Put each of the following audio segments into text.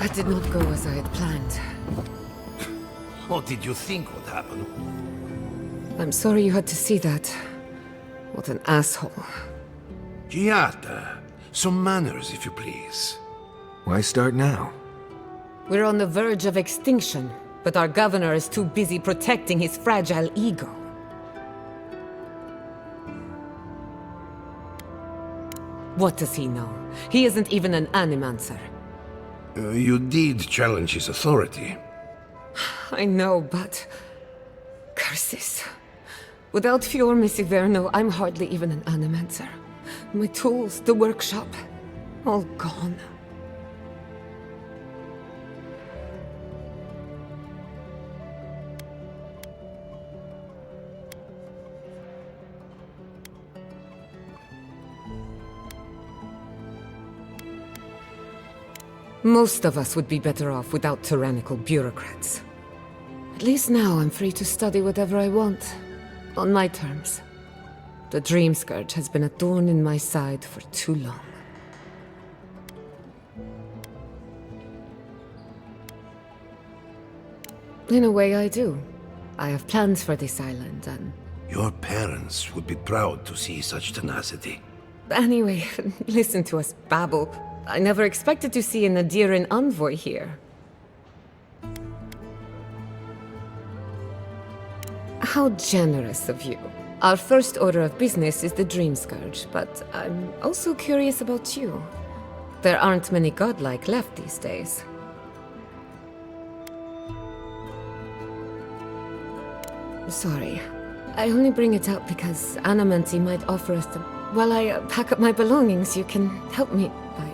That did not go as I had planned. What did you think would happen? I'm sorry you had to see that. What an asshole. Giata, some manners, if you please. Why start now? We're on the verge of extinction, but our governor is too busy protecting his fragile ego. What does he know? He isn't even an animancer. You did challenge his authority. I know, but... curses. Without Fior Messiverno, I'm hardly even an animancer. My tools, the workshop, all gone. Most of us would be better off without tyrannical bureaucrats. At least now I'm free to study whatever I want, on my terms. The Dream Scourge has been a thorn in my side for too long. In a way, I do. I have plans for this island, and... Your parents would be proud to see such tenacity. Anyway, listen to us babble. I never expected to see a Nadiran envoy here. How generous of you. Our first order of business is the Dream Scourge, but I'm also curious about you. There aren't many godlike left these days. Sorry. I only bring it up because Anamanti might offer us to... While I pack up my belongings, you can help me by...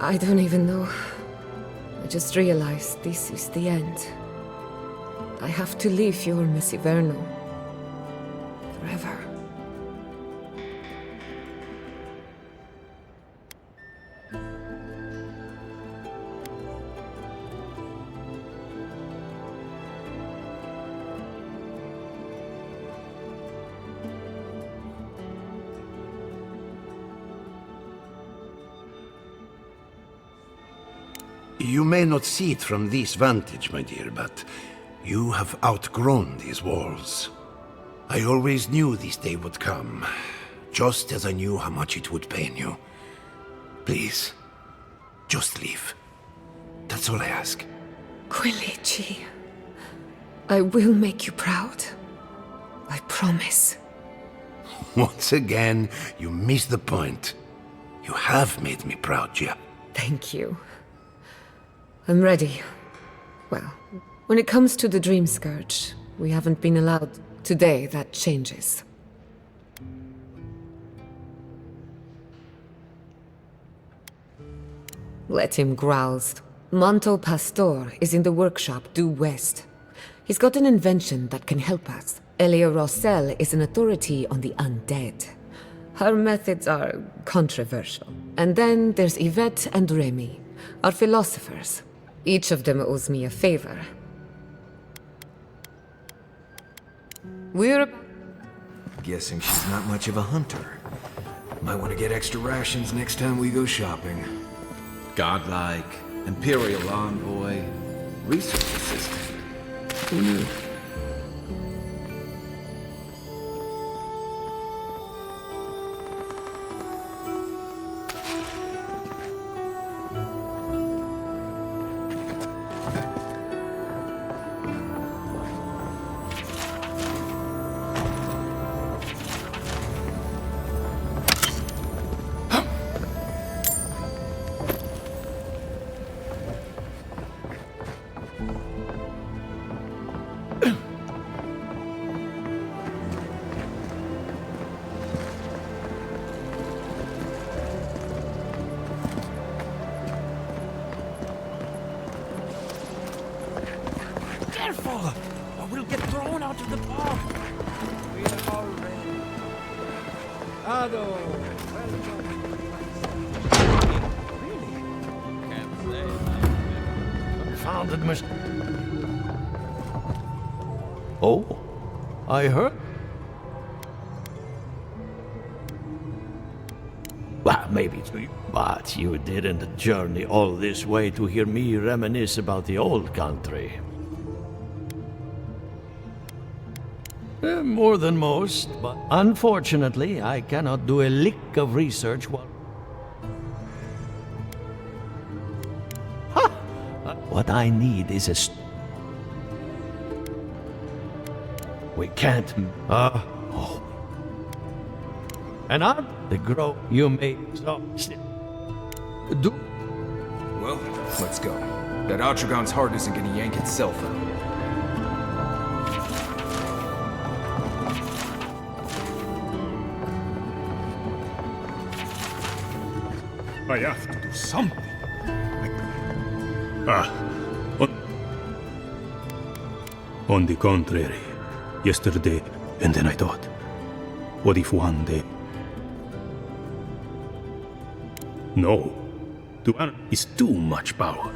I don't even know. I just realized this is the end. I have to leave Fior Messiverno. Forever. You may not see it from this vantage, my dear, but you have outgrown these walls. I always knew this day would come, just as I knew how much it would pain you. Please, just leave. That's all I ask. Quilici, I will make you proud. I promise. Once again, you missed the point. You have made me proud, Gia. Thank you. I'm ready. Well, when it comes to the Dream Scourge, we haven't been allowed. Today, that changes. Let him growl. Manto Pastor is in the workshop due west. He's got an invention that can help us. Elia Rossell is an authority on the undead. Her methods are controversial. And then there's Yvette and Remy, our philosophers. Each of them owes me a favor. We're... Guessing she's not much of a hunter. Might want to get extra rations next time we go shopping. Godlike, Imperial Envoy, Research Assistant. Who knew? Careful, or we'll get thrown out of the park. We are already. Ado, welcome. Really? Can't say. Founded mission. Oh, I heard. Well, maybe, but you didn't journey all this way to hear me reminisce about the old country. More than most, but unfortunately, I cannot do a lick of research while... Ha! What I need is a... We can't... oh. And on the grow you may... So... Do... Well, let's go. That Otragon's heart isn't gonna yank itself out. I have to do something. On the contrary, yesterday, and then I thought, what if one day... No, to is too much power.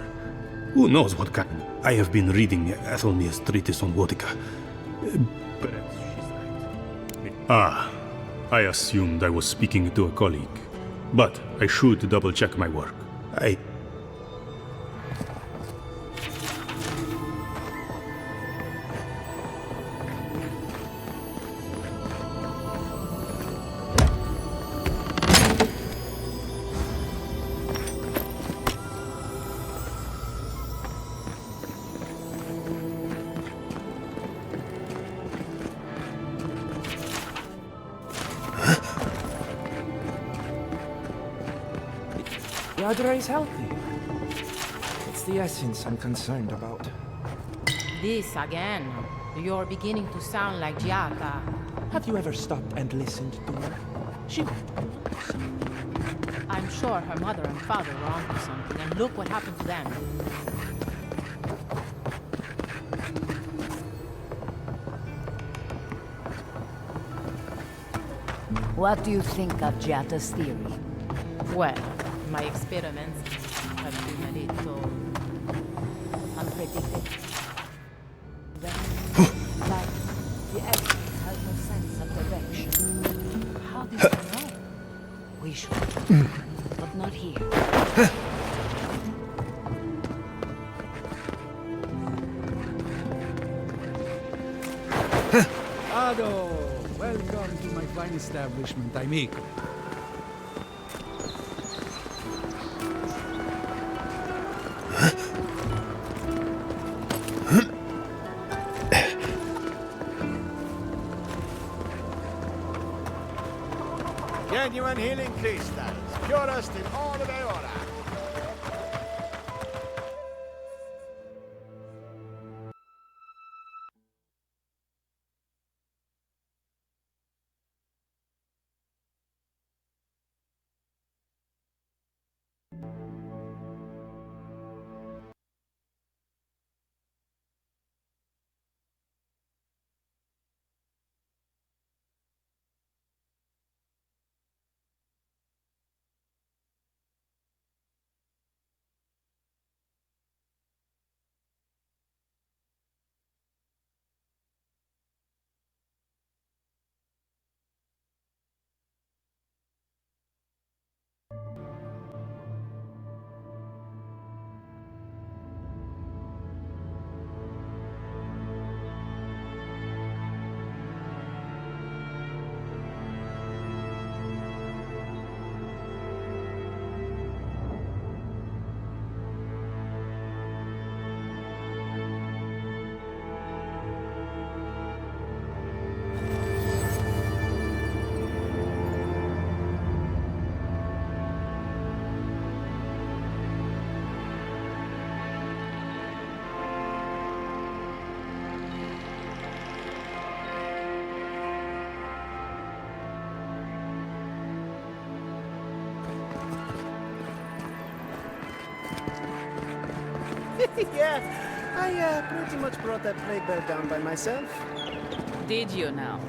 Who knows what kind? I have been reading Athelmir's treatise on Wotica. Perhaps she's right. I assumed I was speaking to a colleague. But I should double-check my work. Yadra is healthy. It's the essence I'm concerned about. This again. You're beginning to sound like Giata. Have you ever stopped and listened to her? She... I'm sure her mother and father were onto something, and look what happened to them. What do you think of Giata's theory? Well, my experiments have been a little Unpredictable. Like the egg has no sense of direction. How do you know? We should, but not here. Ado! Welcome to my fine establishment, amigo. Genuine healing crystals, purest in all of Eora. Yeah, I pretty much brought that plague bear down by myself. Did you now?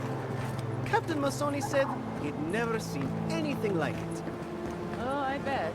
Captain Masoni said he'd never seen anything like it. Oh, I bet.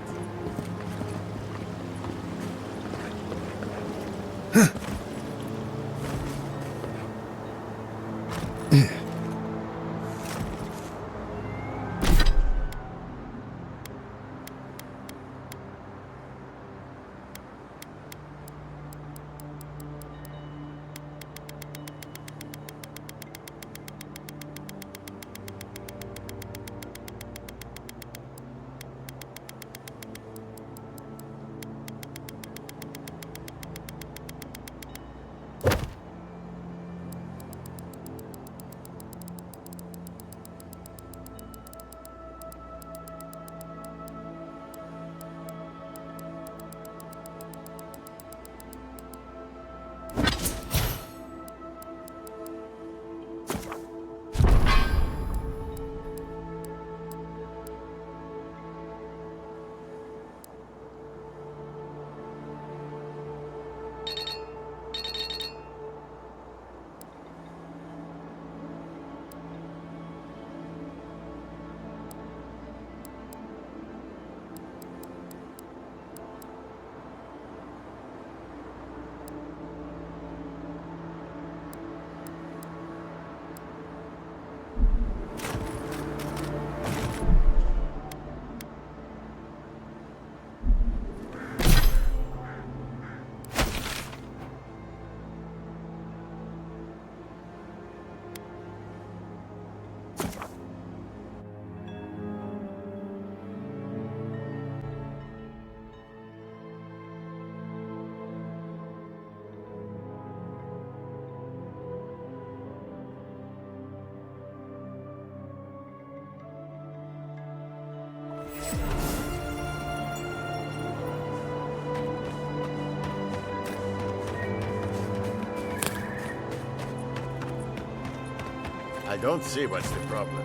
I don't see what's the problem.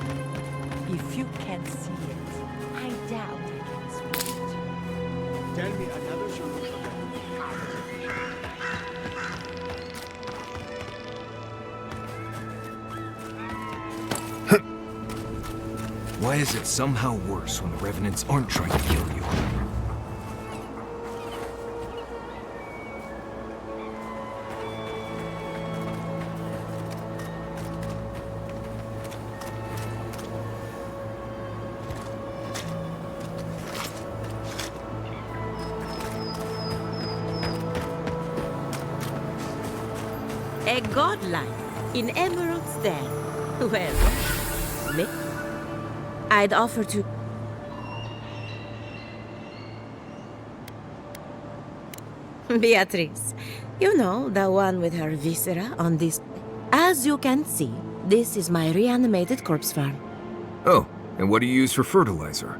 If you can see it, I doubt I can speak it. Tell me another solution. Why is it somehow worse when the Revenants aren't trying to kill you? A godlike in Emerald's Den. Well, me? I'd offer to... Beatrice, you know, the one with her viscera on this... As you can see, this is my reanimated corpse farm. Oh, and what do you use for fertilizer?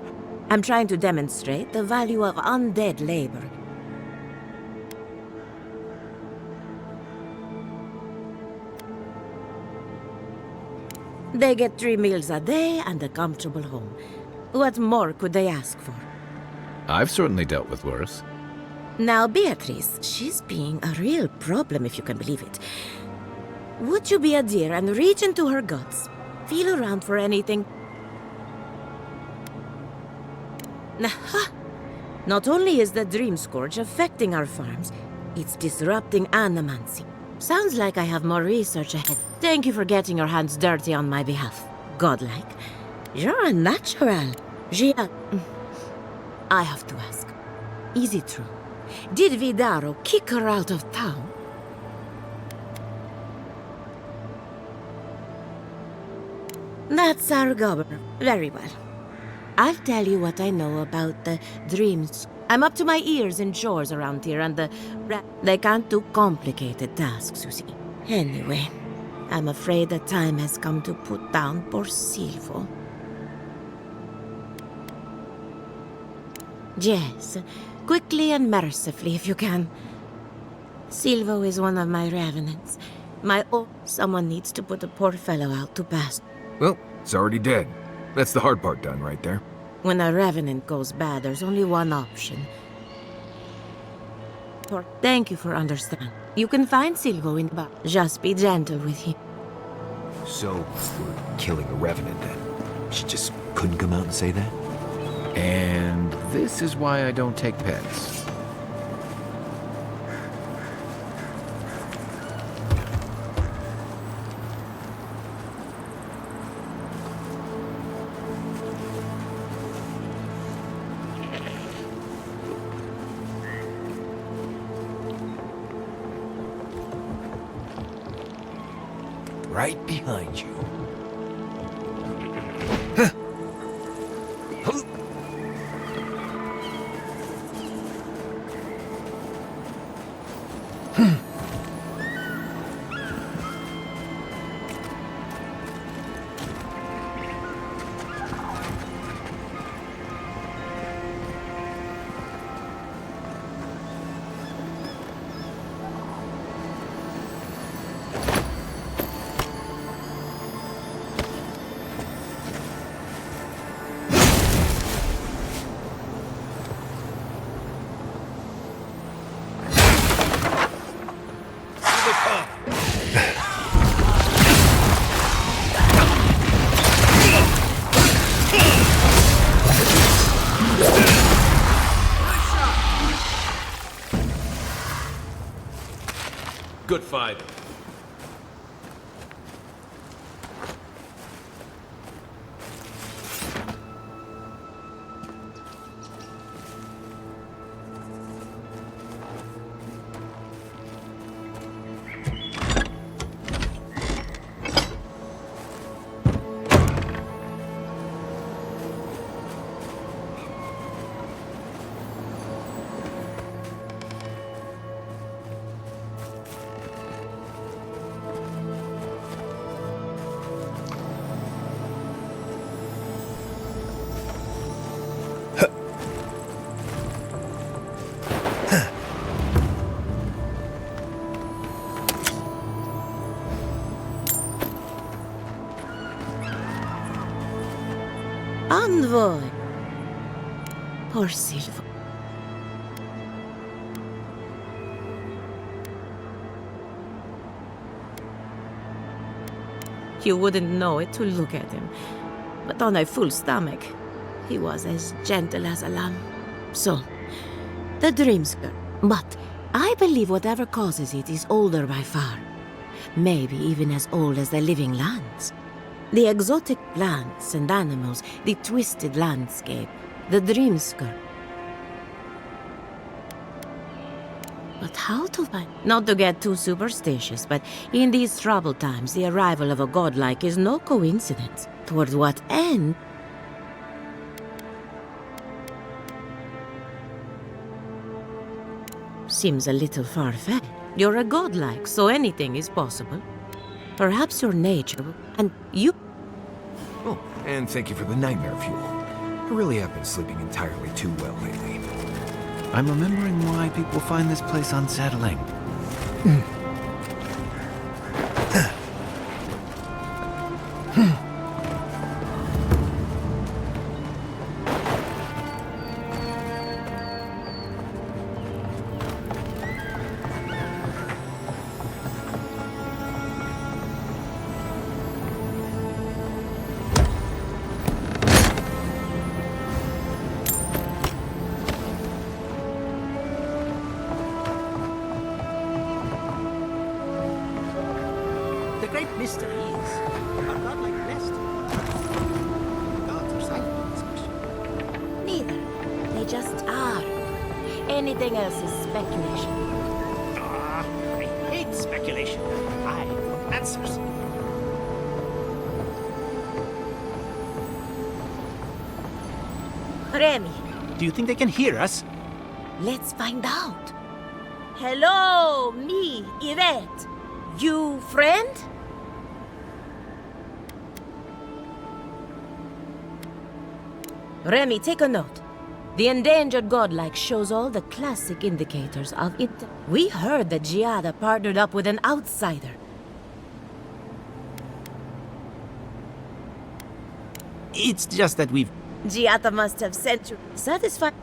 I'm trying to demonstrate the value of undead labor. They get 3 meals a day and a comfortable home. What more could they ask for? I've certainly dealt with worse. Now, Beatrice, she's being a real problem, if you can believe it. Would you be a dear and reach into her guts? Feel around for anything? Nah, not only is the Dream Scourge affecting our farms, it's disrupting animancy. Sounds like I have more research ahead. Thank you for getting your hands dirty on my behalf. Godlike. You're a natural. Gia... I have to ask. Is it true? Did Vidaro kick her out of town? That's our governor. Very well. I'll tell you what I know about the dreams. I'm up to my ears in chores around here, and they can't do complicated tasks, you see. Anyway, I'm afraid the time has come to put down poor Silvo. Yes, quickly and mercifully if you can. Silvo is one of my revenants. Someone needs to put the poor fellow out to pasture. Well, it's already dead. That's the hard part done right there. When a revenant goes bad, there's only one option. Thank you for understanding. You can find Silvo in the bar. Just be gentle with him. So, we're killing a Revenant then? She just couldn't come out and say that? And this is why I don't take pets. Right behind you. Good fight. Envoy. Poor Silva. You wouldn't know it to look at him, but on a full stomach, he was as gentle as a lamb. So, the Dreamsker. But I believe whatever causes it is older by far. Maybe even as old as the living lands. The exotic plants and animals, the twisted landscape, the Dreamsker. But how to find... Not to get too superstitious, but in these troubled times, the arrival of a godlike is no coincidence. Toward what end? Seems a little far-fetched. You're a godlike, so anything is possible. Perhaps your nature, and you... Oh, and thank you for the nightmare fuel. I really have been sleeping entirely too well lately. I'm remembering why people find this place unsettling. The great mystery is, are God like blessed? Gods are silent on this question. Neither. They just are. Anything else is speculation. I hate speculation. I want answers. Remy, Do you think they can hear us? let's find out. Hello, me, Yvette. You friend? Remy, take a note. The endangered godlike shows all the classic indicators of it. We heard that Giada partnered up with an outsider. It's just that we've... Giada must have sent you. Satisfied.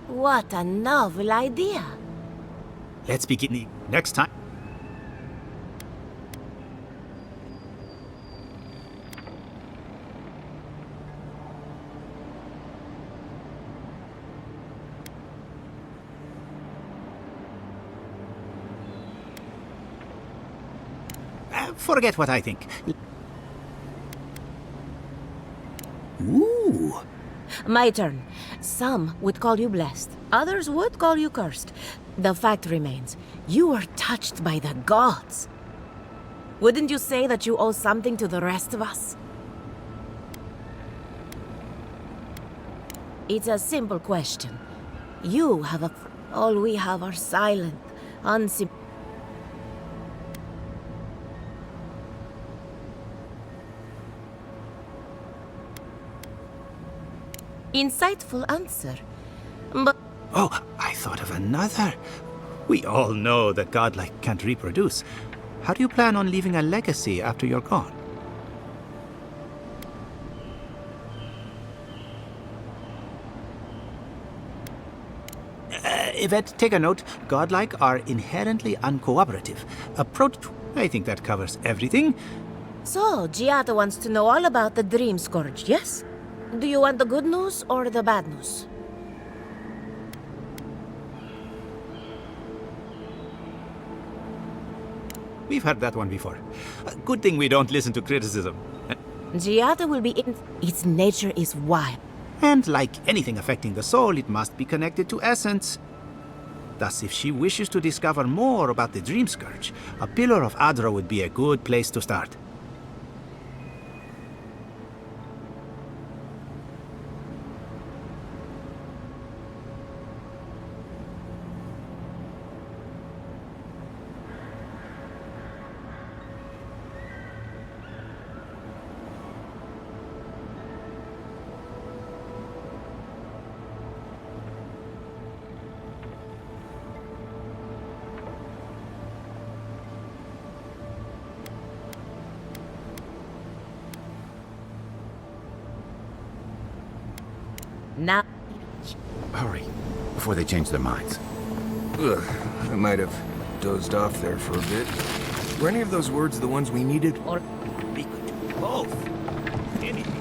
What a novel idea. Let's begin next time. Forget what I think. Ooh. My turn. Some would call you blessed. Others would call you cursed. The fact remains, you were touched by the gods. Wouldn't you say that you owe something to the rest of us? It's a simple question. You have a... All we have are silent, unsim... Insightful answer. But... Oh, I thought of another. We all know that godlike can't reproduce. How do you plan on leaving a legacy after you're gone? Yvette, take a note. Godlike are inherently uncooperative. Approach... I think that covers everything. So, Giada wants to know all about the Dream Scourge, yes? Do you want the good news or the bad news? We've heard that one before. Good thing we don't listen to criticism. Giada will be in... Its nature is wild. And like anything affecting the soul, it must be connected to essence. Thus, if she wishes to discover more about the Dream Scourge, a Pillar of Adra would be a good place to start. Now... Hurry, before they change their minds. Ugh, I might have dozed off there for a bit. Were any of those words the ones we needed? Or... We could do both. Anything.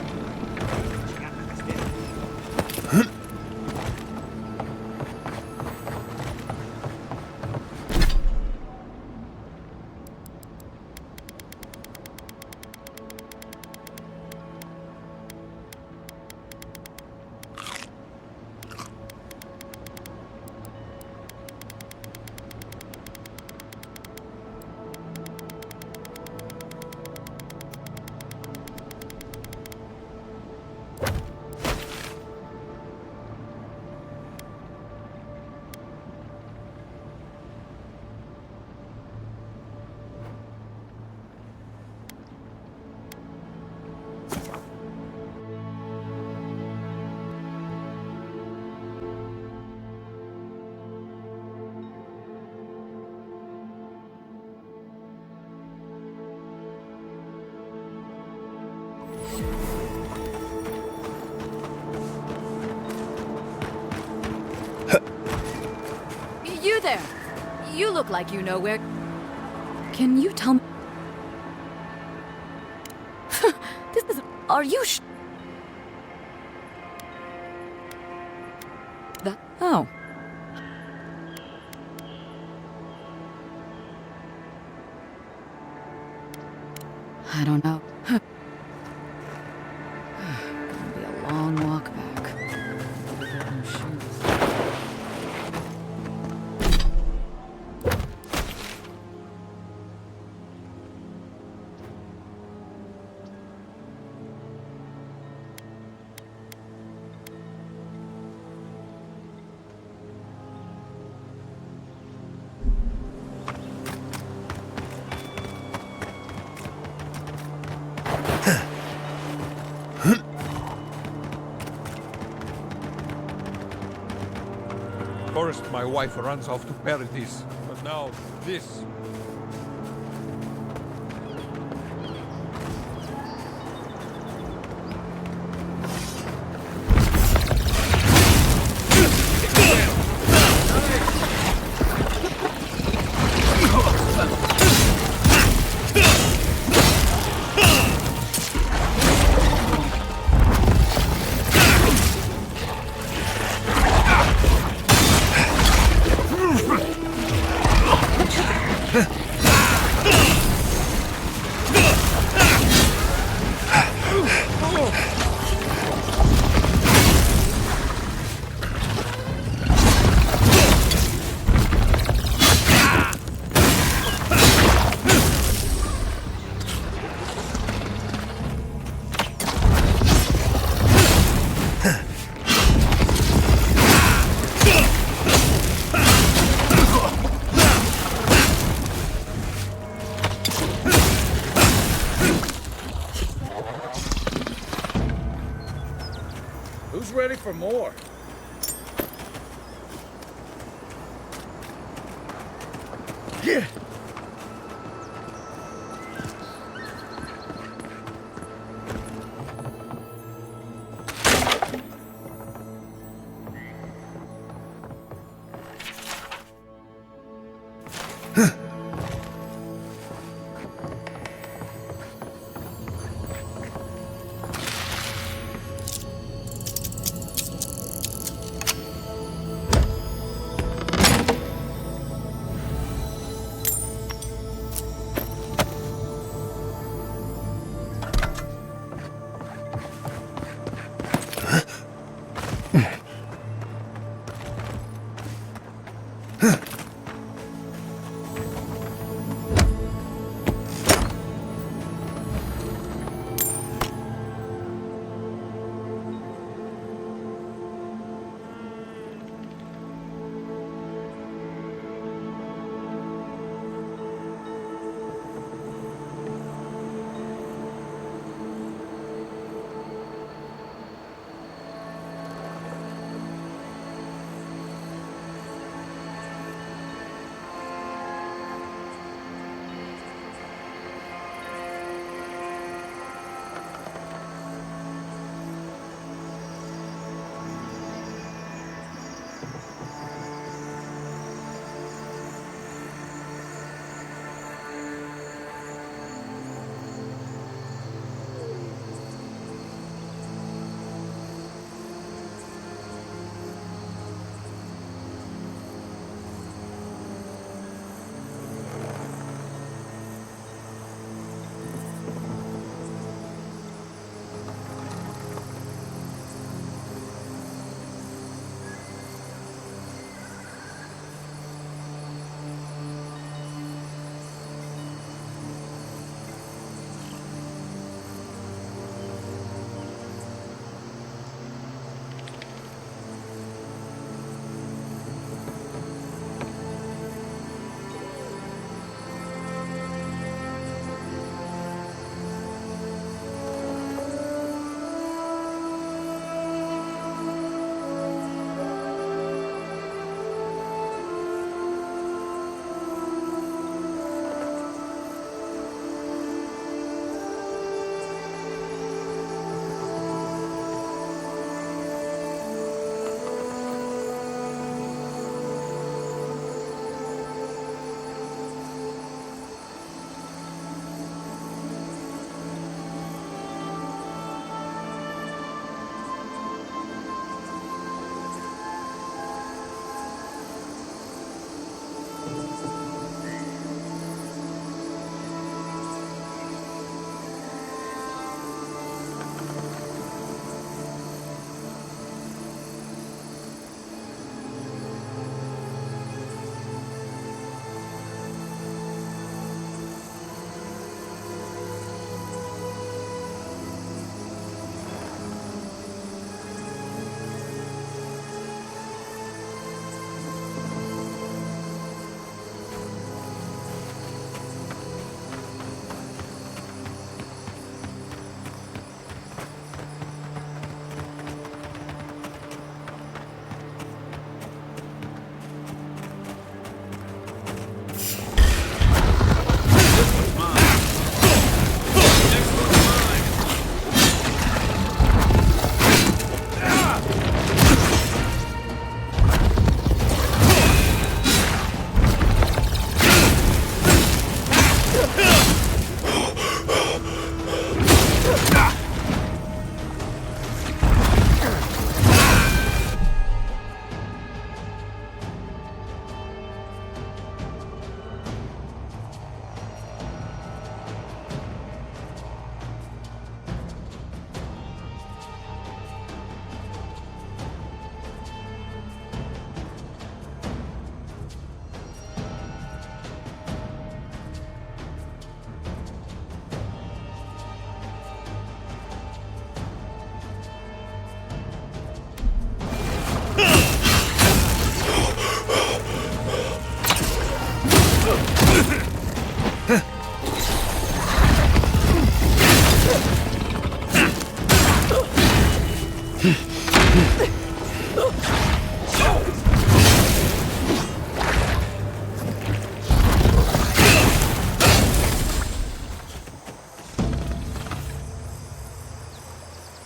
You there! You look like you know where... Can you tell me... This is... Are you Oh. I don't know. Gonna be a long walk back. First, my wife runs off to Paradise, but now this. Who's ready for more? Yeah.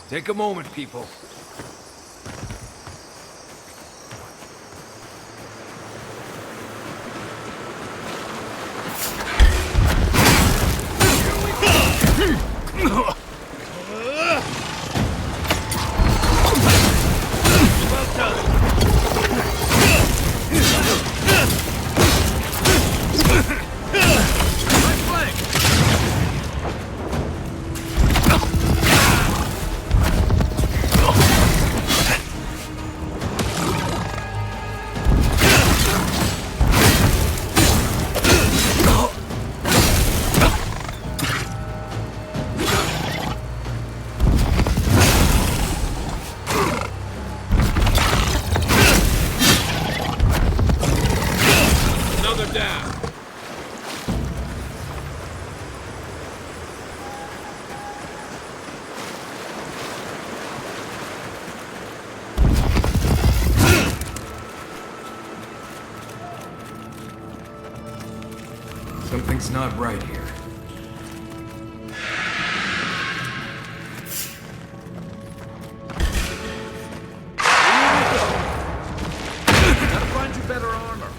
Take a moment, people. Something's not right here. Gotta find you better armor.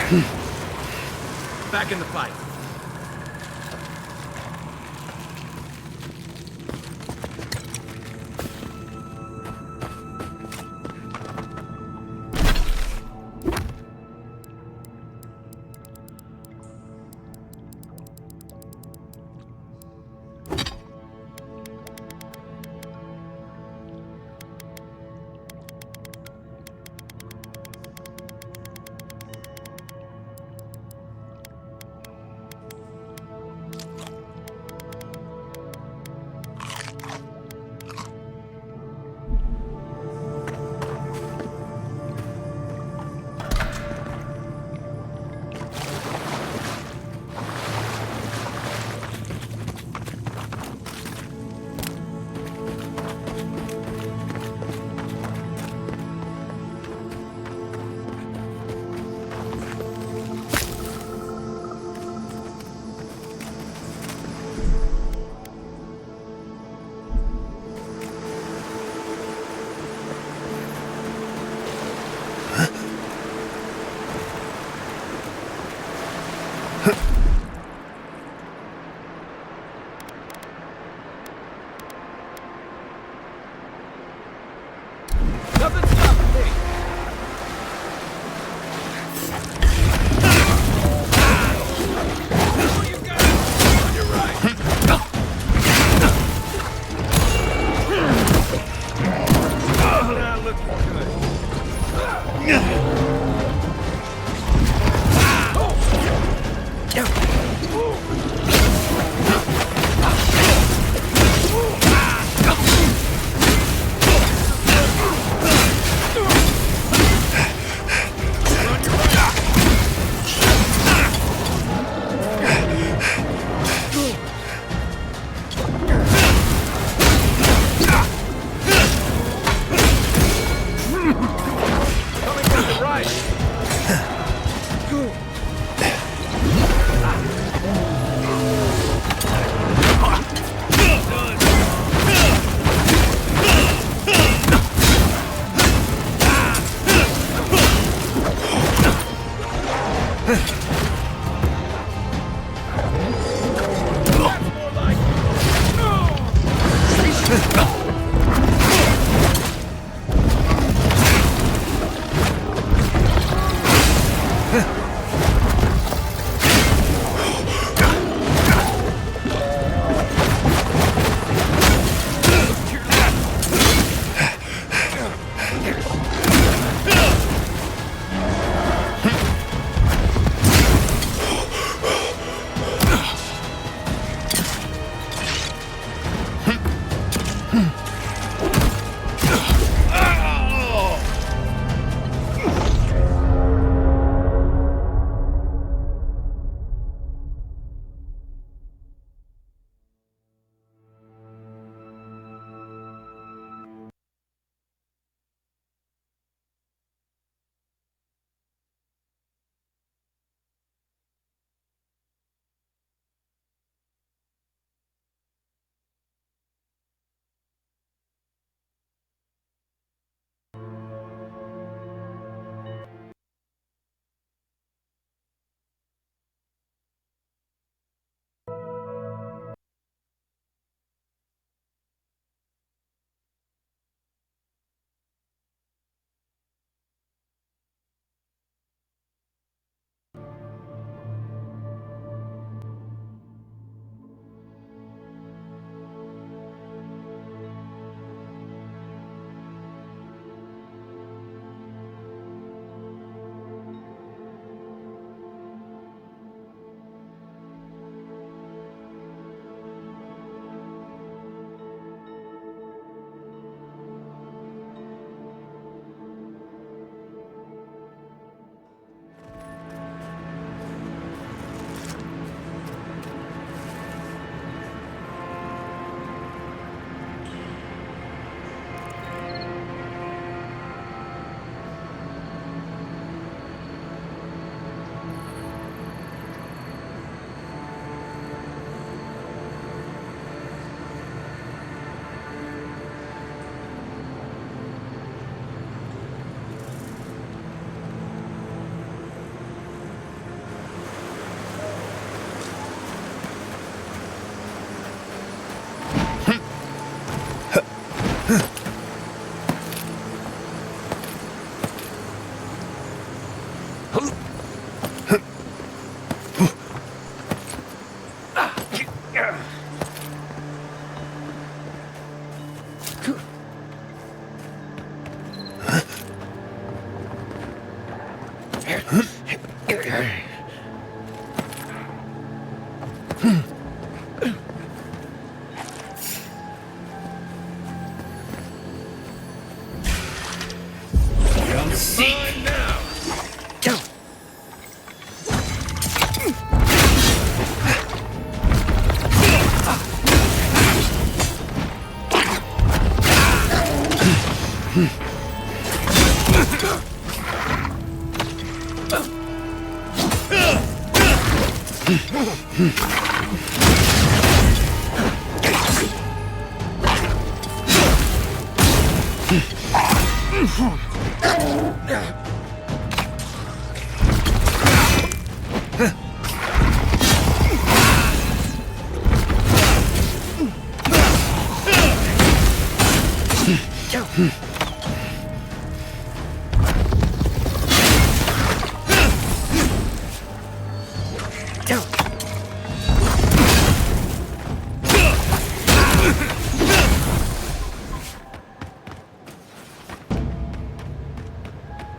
Back in the fight.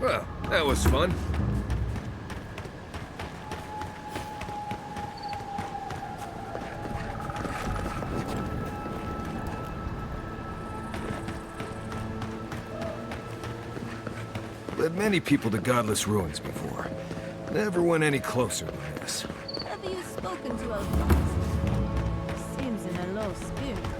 Well, that was fun. Led many people to godless ruins before. Never went any closer than this. Have you spoken to Alphonse? Seems in a low spirits.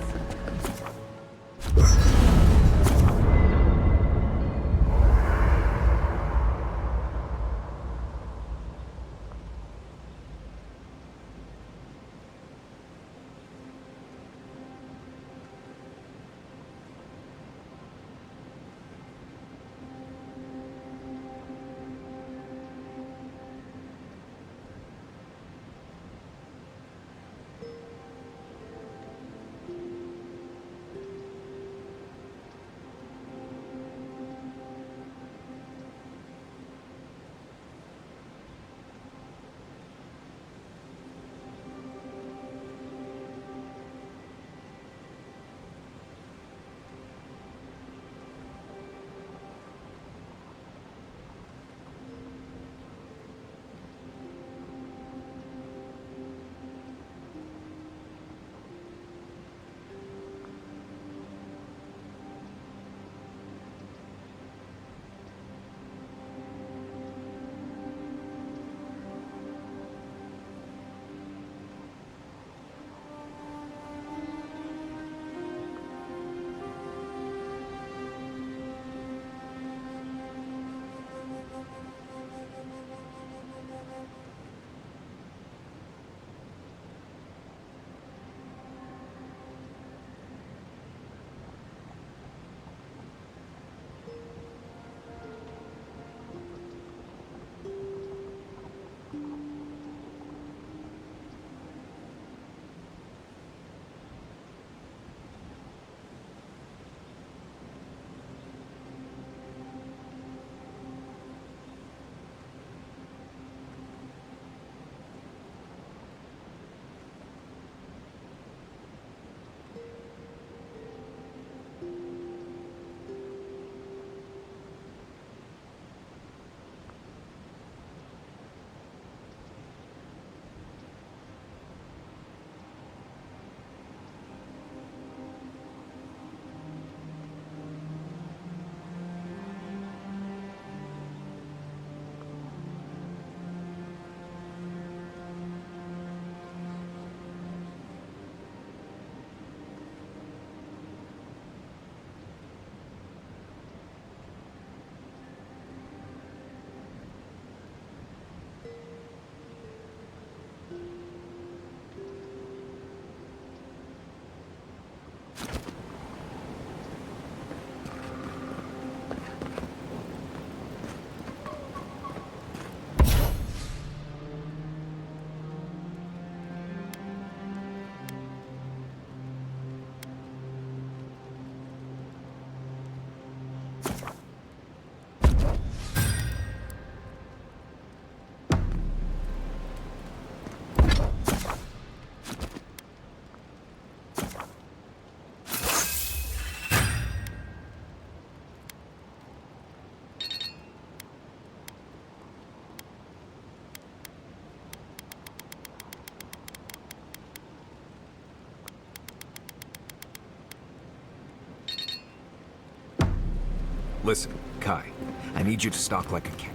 Listen, Kai, I need you to stalk like a cat.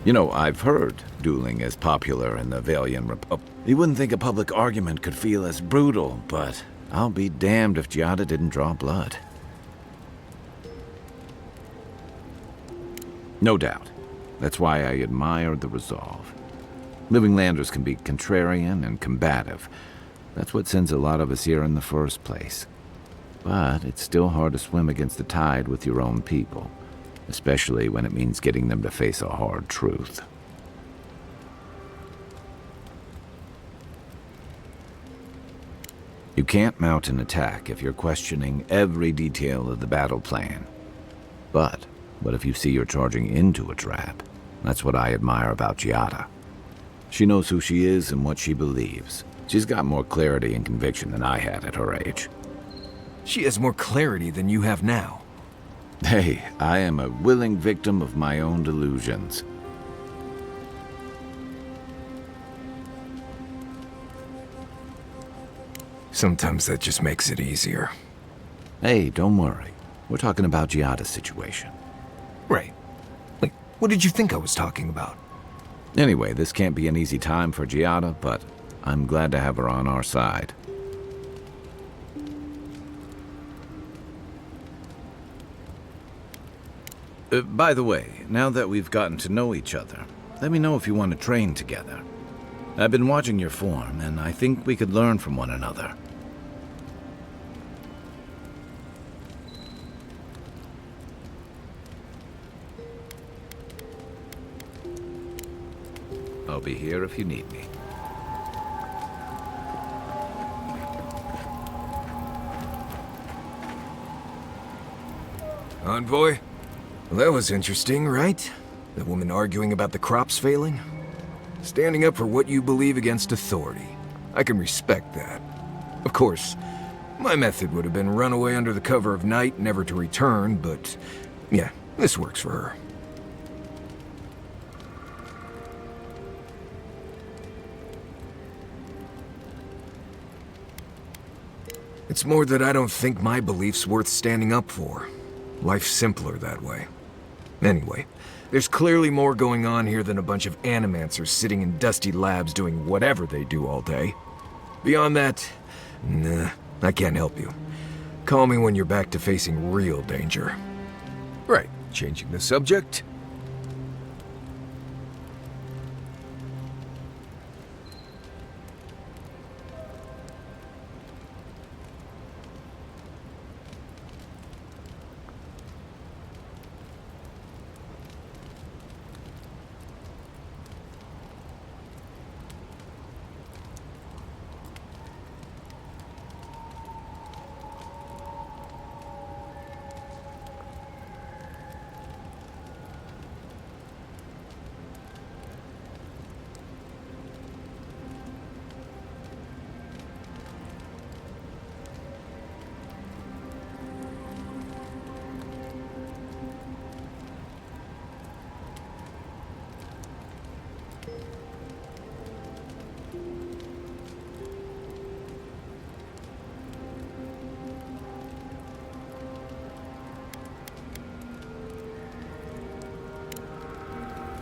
You know, I've heard dueling is popular in the Valian Republic. You wouldn't think a public argument could feel as brutal, but I'll be damned if Giada didn't draw blood. No doubt. That's why I admire the resolve. Living Landers can be contrarian and combative. That's what sends a lot of us here in the first place. But it's still hard to swim against the tide with your own people, especially when it means getting them to face a hard truth. You can't mount an attack if you're questioning every detail of the battle plan. But what if you see you're charging into a trap? That's what I admire about Giada. She knows who she is and what she believes. She's got more clarity and conviction than I had at her age. She has more clarity than you have now. Hey, I am a willing victim of my own delusions. Sometimes that just makes it easier. Hey, don't worry. We're talking about Giada's situation. Right. Wait, what did you think I was talking about? Anyway, this can't be an easy time for Giada, but I'm glad to have her on our side. By the way, now that we've gotten to know each other, let me know if you want to train together. I've been watching your form, and I think we could learn from one another. I'll be here if you need me. Envoy? Well, that was interesting, right? The woman arguing about the crops failing? Standing up for what you believe against authority. I can respect that. Of course, my method would have been run away under the cover of night, never to return, but yeah, this works for her. It's more that I don't think my belief's worth standing up for. Life's simpler that way. Anyway, there's clearly more going on here than a bunch of animancers sitting in dusty labs doing whatever they do all day. Beyond that, nah, I can't help you. Call me when you're back to facing real danger. Right, changing the subject.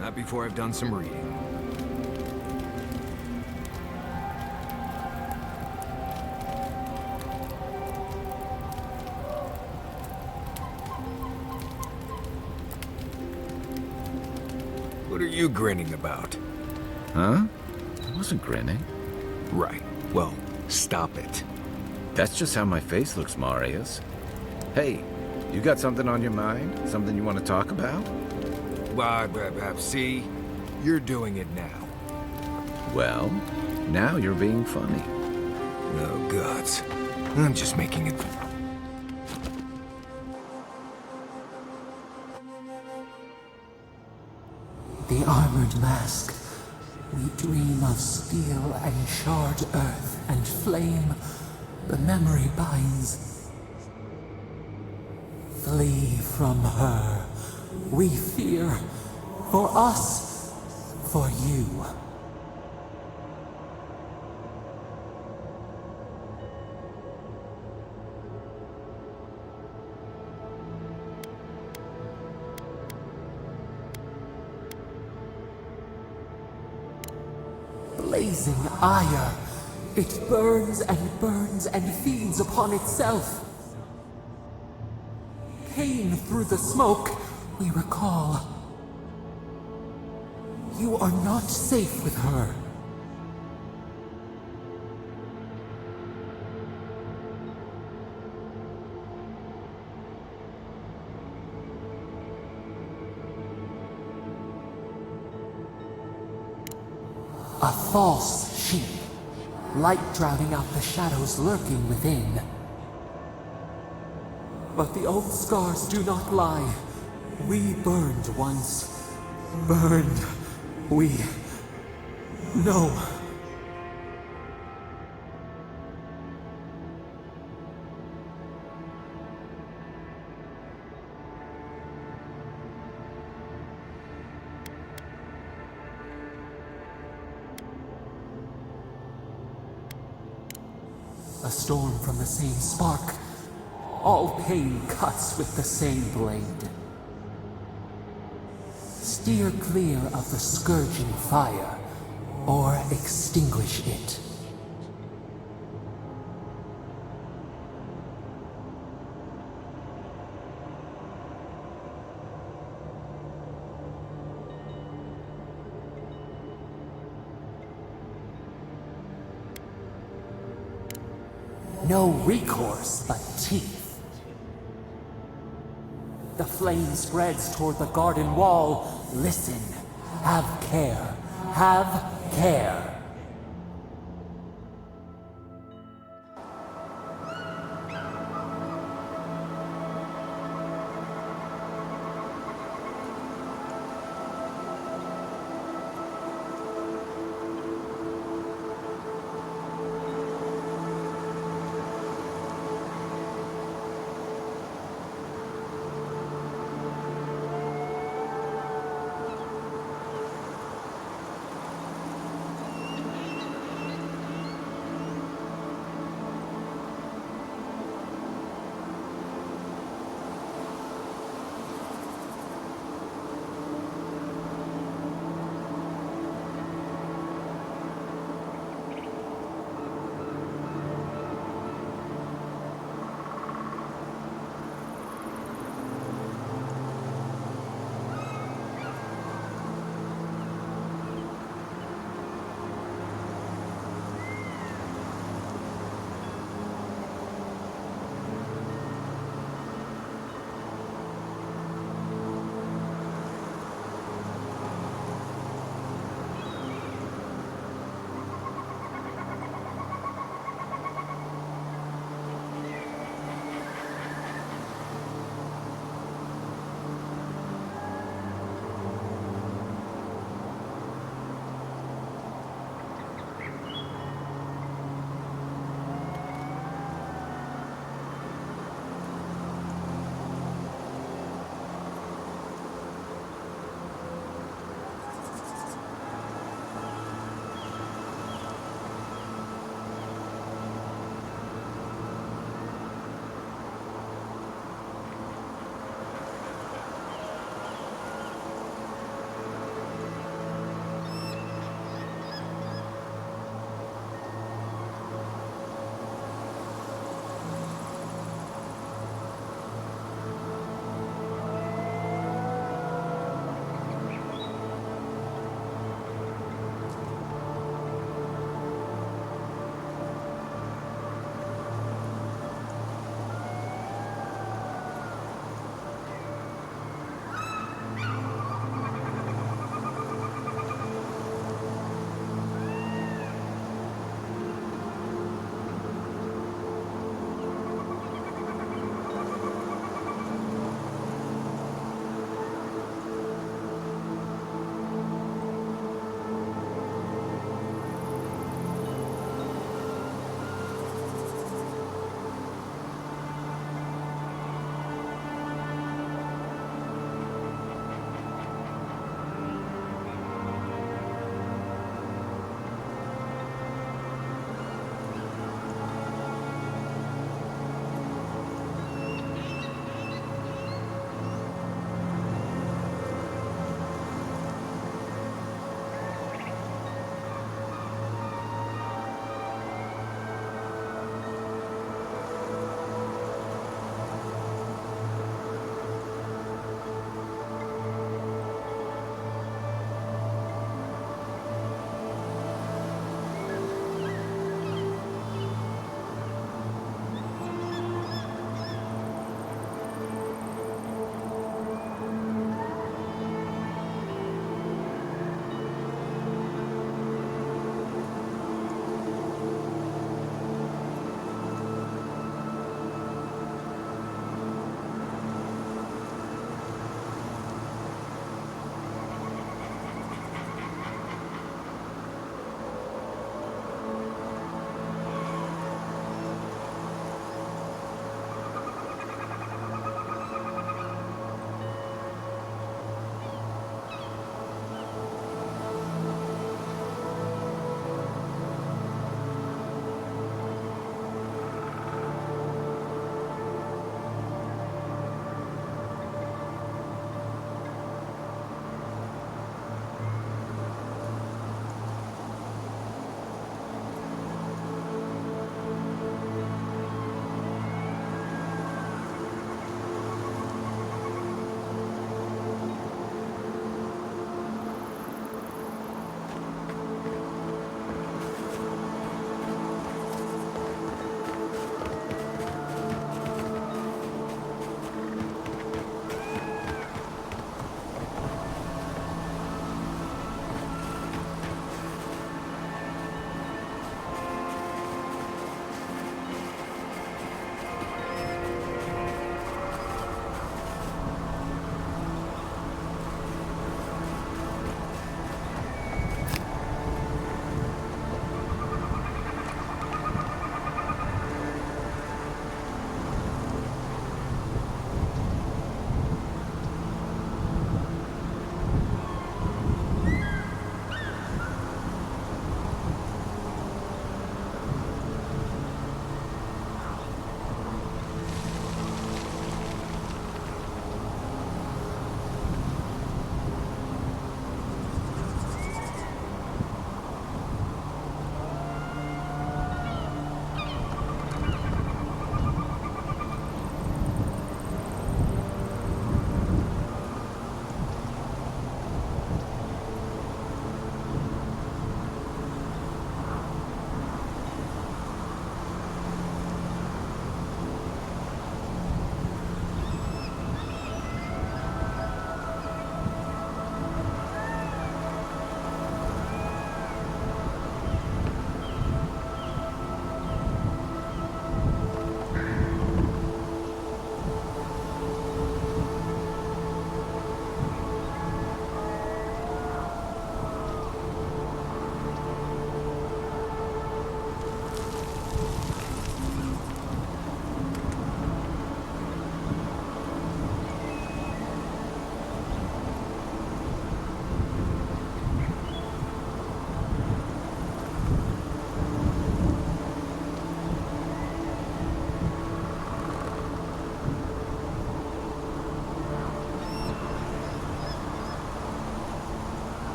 Not before I've done some reading. What are you grinning about? Huh? I wasn't grinning. Right. Well, stop it. That's just how my face looks, Marius. Hey, you got something on your mind? Something you want to talk about? See? You're doing it now. Well, now you're being funny. Oh, gods. I'm just making it... The armored mask. We dream of steel and charred earth and flame. The memory binds. Flee from her. We fear. For us. For you. blazing ire. It burns and feeds upon itself. Pain through the smoke, we recall. You are not safe with her. A false sheep. Light drowning out the shadows lurking within. But the old scars do not lie. We burned once. Burned. We know. A storm from the same spark. All pain cuts with the same blade. Steer clear of the scourging fire, or extinguish it. No recourse but teeth. The flame spreads toward the garden wall. Listen. Have care. Have care.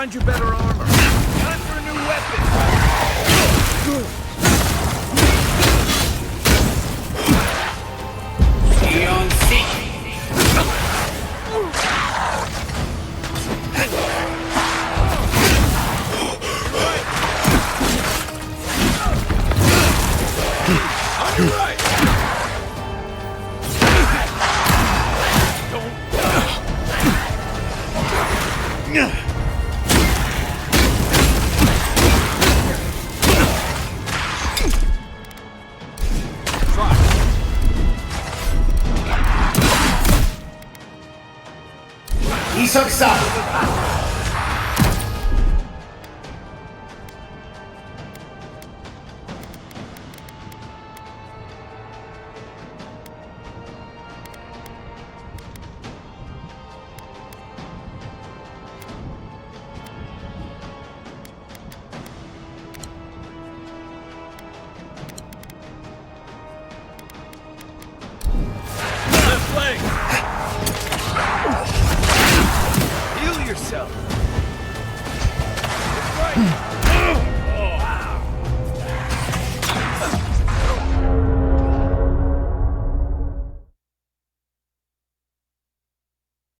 find you better armor. Time for a new weapon. 이석사